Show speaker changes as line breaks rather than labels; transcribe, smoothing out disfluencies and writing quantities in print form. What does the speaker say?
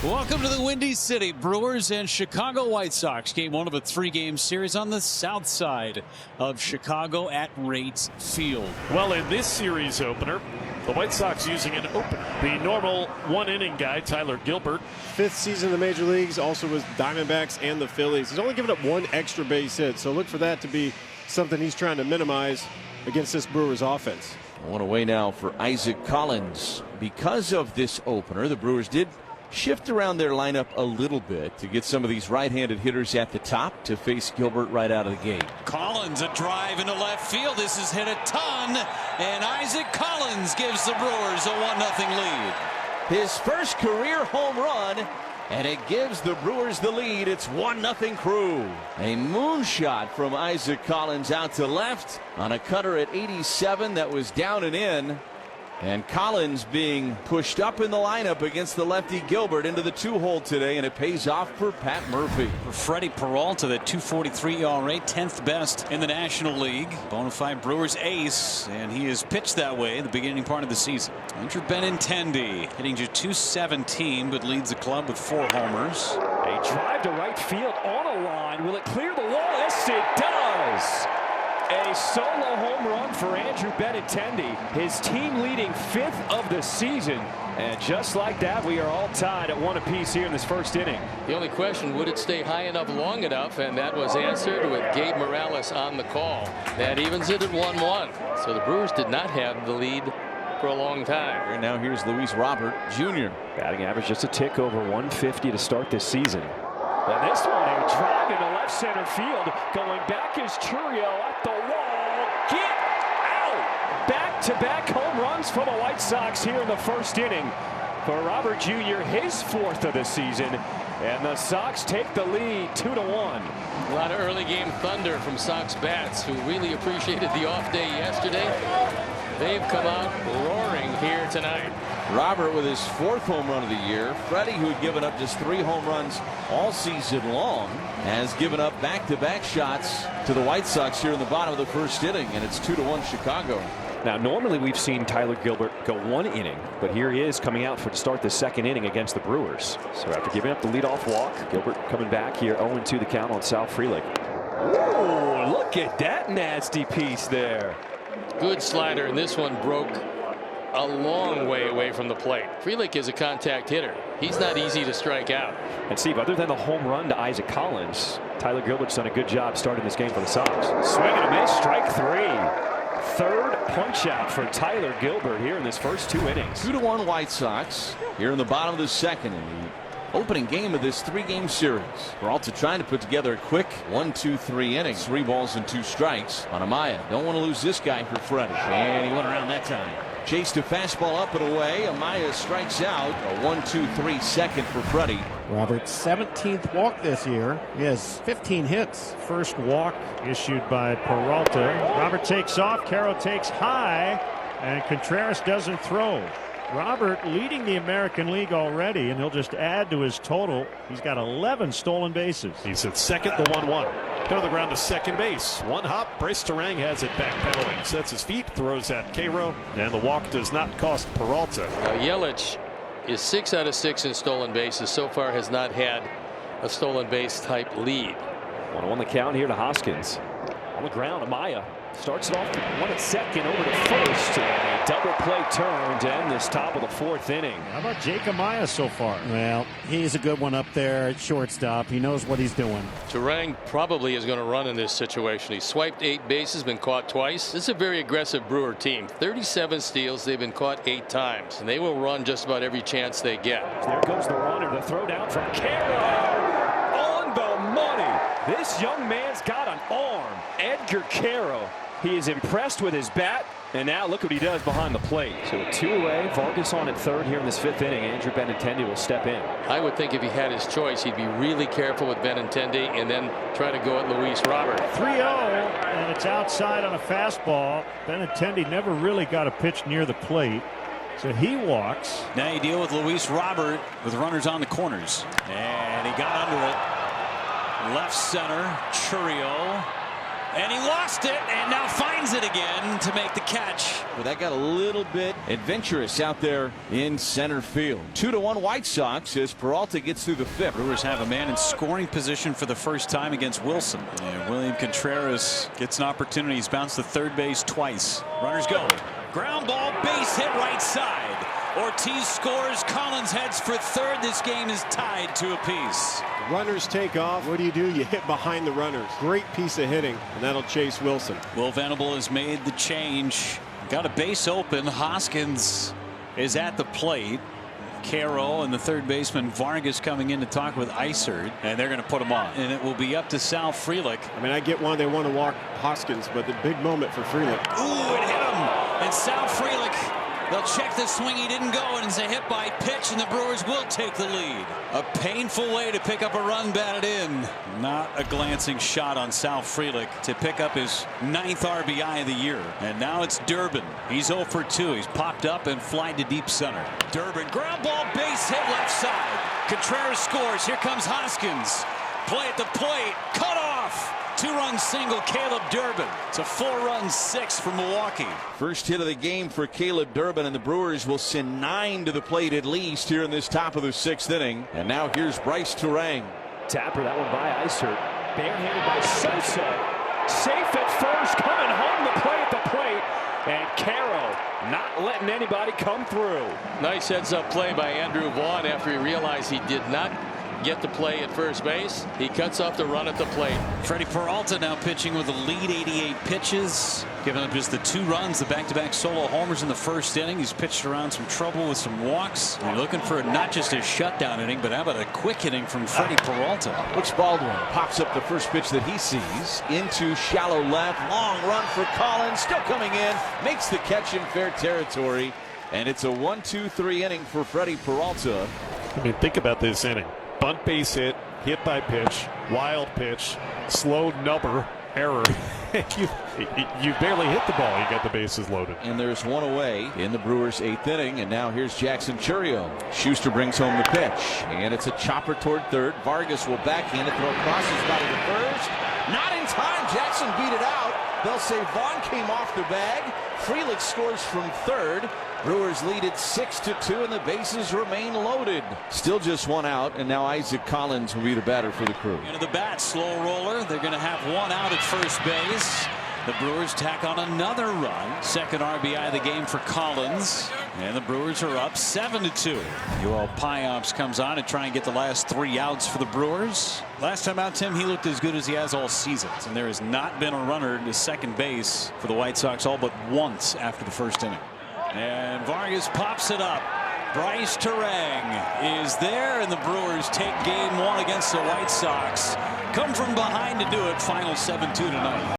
Welcome to the Windy City. Brewers and Chicago White Sox. Game one of a three-game series on the south side of Chicago at Raitt Field.
Well, in this series opener, the White Sox using an opener. The normal one-inning guy, Tyler Gilbert.
Fifth season in the major leagues, also with Diamondbacks and the Phillies. He's only given up one extra base hit, so look for that to be something he's trying to minimize against this Brewers offense.
One away now for Isaac Collins. Because of this opener, the Brewers did shift around their lineup a little bit to get some of these right-handed hitters at the top to face Gilbert right out of the gate.
Collins, a drive into left field. This is hit a ton, and Isaac Collins gives the Brewers a 1-0 lead.
His first career home run, and it gives the Brewers the lead. It's 1-0 Crew. A moonshot from Isaac Collins out to left on a cutter at 87 that was down and in. And Collins being pushed up in the lineup against the lefty Gilbert into the two-hole today, and it pays off for Pat Murphy.
For Freddie Peralta, the .243 ERA, 10th best in the National League. Bonafide Brewers ace, and he has pitched that way the beginning part of the season. Andrew Benintendi hitting to .217, but leads the club with 4 homers.
A drive to right field on a line. Will it clear the wall? Yes, it does. A solo home run for Andrew Benintendi, his team leading 5th of the season. And just like that, we are all tied at 1 apiece here in this first inning.
The only question, would it stay high enough long enough? And that was answered with Gabe Morales on the call. That evens it at 1-1. So the Brewers did not have the lead for a long time.
And now here's Luis Robert Jr.
Batting average just a tick over 150 to start this season. And this one, a drive into left center field. Going back is Chourio at the wall. Get out! Back-to-back home runs for the White Sox here in the first inning. For Robert Jr., his 4th of the season. And the Sox take the lead 2-1.
A lot of early game thunder from Sox bats who really appreciated the off day yesterday. They've come out roaring here tonight.
Robert with his 4th home run of the year. Freddie, who had given up just 3 home runs all season long, has given up back-to-back shots to the White Sox here in the bottom of the first inning, and it's 2-1 Chicago.
Now, normally we've seen Tyler Gilbert go 1 inning, but here he is coming out to start the 2nd inning against the Brewers. So after giving up the leadoff walk, Gilbert coming back here 0-2 the count on Sal Frelick. Ooh, look at that nasty piece there.
Good slider, and this one broke a long way away from the plate. Frelick is a contact hitter. He's not easy to strike out.
And Steve, other than the home run to Isaac Collins, Tyler Gilbert's done a good job starting this game for the Sox. Swing and a miss, strike 3. 3rd punch out for Tyler Gilbert here in this first 2 innings.
2-1 White Sox here in the bottom of the 2nd inning. Opening game of this 3-game series. Peralta trying to put together a quick 1-2-3 inning. 3 balls and 2 strikes on Amaya. Don't want to lose this guy for Freddie. And he went around that time. Chased a fastball up and away. Amaya strikes out. A 1-2-3 second for Freddie.
Robert's 17th walk this year. He has 15 hits.
First walk issued by Peralta. Robert takes off. Caro takes high, and Contreras doesn't throw. Robert leading the American League already, and he'll just add to his total. He's got 11 stolen bases.
He's at second, the 1-1. Go to the ground to second base. One hop. Bryce Terang has it backpedaling. Sets his feet, throws at Caro, and the walk does not cost Peralta.
Now, Yelich is 6 out of 6 in stolen bases. So far has not had a stolen base type lead.
1-1 the count here to Hoskins. On the ground, Amaya starts it off 1 at second over to first, and a double play turn to end this top of the 4th inning.
How about Jake Amaya so far?
Well, he's a good one up there at shortstop. He knows what he's doing.
Terang probably is going to run in this situation. He swiped 8 bases, been caught twice. This is a very aggressive Brewer team. 37 steals. They've been caught 8 times, and they will run just about every chance they get.
There goes the runner. The throw down from Caro. On the money. This young man's got an arm. Edgar Caro. He is impressed with his bat, and now look what he does behind the plate. So 2 away. Vargas on at 3rd here in this 5th inning. Andrew Benintendi will step in.
I would think if he had his choice, he'd be really careful with Benintendi and then try to go at Luis Robert.
3-0, and it's outside on a fastball. Benintendi never really got a pitch near the plate, so he walks.
Now you deal with Luis Robert with runners on the corners, and he got under it. Left center, Chourio. And he lost it and now finds it again to make the catch.
Well, that got a little bit adventurous out there in center field. 2-1 White Sox as Peralta gets through the fifth.
Brewers have a man in scoring position for the first time against Wilson. And William Contreras gets an opportunity. He's bounced to third base twice. Runners go. Ground ball, base hit right side. Ortiz scores. Collins heads for third. This game is tied to apiece.
Runners take off. What do? You hit behind the runners. Great piece of hitting, and that'll chase Wilson.
Will Venable has made the change. Got a base open. Hoskins is at the plate. Caro and the third baseman Vargas coming in to talk with Isert, and they're going to put him on. And it will be up to Sal Frelick.
I mean, I get one. They want to walk Hoskins, but the big moment for Frelick.
Ooh, it hit him. And Sal Frelick, they'll check the swing. He didn't go, and it's a hit by pitch, and the Brewers will take the lead. A painful way to pick up a run batted in. Not a glancing shot on Sal Frelick to pick up his 9th RBI of the year. And now it's Durbin. He's 0 for 2. He's popped up and flied to deep center. Durbin, ground ball, base hit left side. Contreras scores. Here comes Hoskins. Play at the plate. Cut off. 2-run single, Caleb Durbin. It's a 4-run 6 for Milwaukee.
First hit of the game for Caleb Durbin, and the Brewers will send 9 to the plate at least here in this top of the 6th inning. And now here's Bryce Turang.
Tapper, that one by Isert. Barehanded by Sosa. Safe at first, coming home to play at the plate. And Caro not letting anybody come through.
Nice heads-up play by Andrew Vaughn after he realized he did not get to play at first base. He cuts off the run at the plate.
Freddie Peralta now pitching with a lead, 88 pitches, giving up just the 2 runs, the back-to-back solo homers in the first inning. He's pitched around some trouble with some walks. You're looking for not just a shutdown inning, but how about a quick inning from Freddie Peralta?
Brooks Baldwin pops up the first pitch that he sees into shallow left. Long run for Collins, still coming in, makes the catch in fair territory, and it's a 1-2-3 inning for Freddie Peralta.
I mean, think about this inning. Bunt base hit, hit by pitch, wild pitch, slow number, error. you barely hit the ball. You got the bases loaded.
And there's one away in the Brewers' 8th inning. And now here's Jackson Chourio. Schuster brings home the pitch. And it's a chopper toward third. Vargas will backhand it, throw across his body to first. Not in time. Jackson beat it out. They'll say Vaughn came off the bag. Frelick scores from third. Brewers lead it 6-2, and the bases remain loaded. Still just 1 out, and now Isaac Collins will be the batter for the Crew.
Into the bat, slow roller. They're going to have 1 out at first base. The Brewers tack on another run. Second RBI of the game for Collins. And the Brewers are up 7-2. Yoel Piops comes on to try and get the last 3 outs for the Brewers. Last time out, Tim, he looked as good as he has all season. And there has not been a runner to second base for the White Sox all but once after the first inning. And Vargas pops it up. Bryce Turang is there, and the Brewers take game 1 against the White Sox. Come from behind to do it. Final 7-2 tonight.